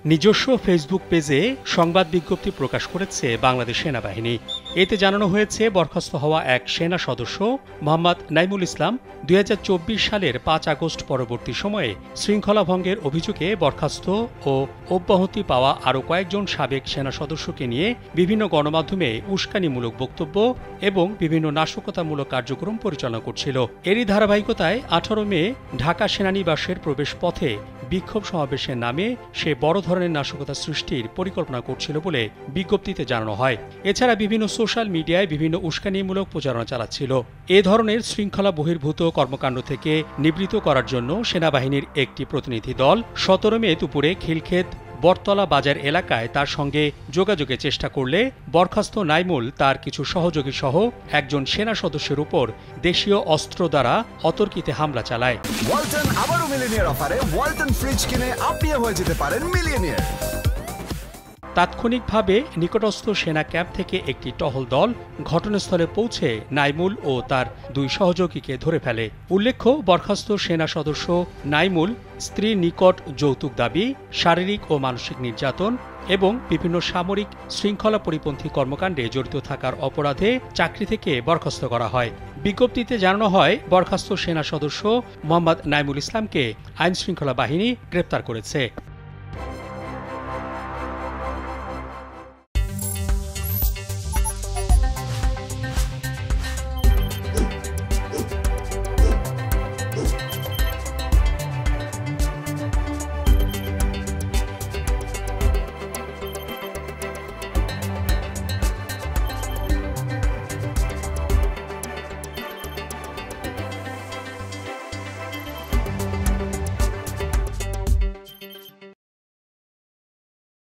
নিজস্ব ফেসবুক পেজে সংবাদ বিজ্ঞপ্তি প্রকাশ করেছে বাংলাদেশ সেনাবাহিনী। এতে জানানো হয়েছে, বরখাস্ত হওয়া এক সেনা সদস্য মোহাম্মদ নাইমুল ইসলাম ২০২৪ সালের ৫ আগস্ট পরবর্তী সময়ে শৃঙ্খলা ভঙ্গের অভিযোগে বরখাস্ত ও অব্যাহতি পাওয়া আরও কয়েকজন সাবেক সেনা সদস্যকে নিয়ে বিভিন্ন গণমাধ্যমে উস্কানিমূলক বক্তব্য এবং বিভিন্ন নাশকতামূলক কার্যক্রম পরিচালনা করছিল। এরই ধারাবাহিকতায় ১৮ মে ঢাকা সেনানিবাসের প্রবেশ পথে বিক্ষোভ সমাবেশের নামে সে বড় ধরনের নাশকতা সৃষ্টির পরিকল্পনা করছিল বলে বিজ্ঞপ্তিতে জানানো হয়। এছাড়া বিভিন্ন সোশ্যাল মিডিয়ায় বিভিন্ন উস্কানিমূলক প্রচারণা চালাচ্ছিল। এ ধরনের শৃঙ্খলা বহির্ভূত কর্মকাণ্ড থেকে নিবৃত্ত করার জন্য সেনাবাহিনীর একটি প্রতিনিধি দল ১৭ মে দুপুরে খিলক্ষেত বটতলা বাজার এলাকায় তার সঙ্গে যোগাযোগের চেষ্টা করলে বরখাস্ত নাইমুল তার কিছু সহযোগী সহ একজন সেনা সদস্যের উপর দেশীয় অস্ত্র দ্বারা অতর্কিতে হামলা চালায়। ওয়ালটন আবারও মিলিয়নিয়ার অফারে ওয়ালটন ফ্রিজ কিনে আপনিও হয়ে যেতে পারেন মিলিয়নিয়ার। তাৎক্ষণিকভাবে নিকটস্থ সেনা ক্যাম্প থেকে একটি টহল দল ঘটনাস্থলে পৌঁছে নাইমুল ও তার দুই সহযোগীকে ধরে ফেলে। উল্লেখ্য, বরখাস্ত সেনা সদস্য নাইমুল স্ত্রীর নিকট যৌতুক দাবি, শারীরিক ও মানসিক নির্যাতন এবং বিভিন্ন সামরিক শৃঙ্খলা পরিপন্থী কর্মকাণ্ডে জড়িত থাকার অপরাধে চাকরি থেকে বরখাস্ত করা হয়। বিজ্ঞপ্তিতে জানানো হয়, বরখাস্ত সেনা সদস্য মোহাম্মদ নাইমুল ইসলামকে আইনশৃঙ্খলা বাহিনী গ্রেপ্তার করেছে।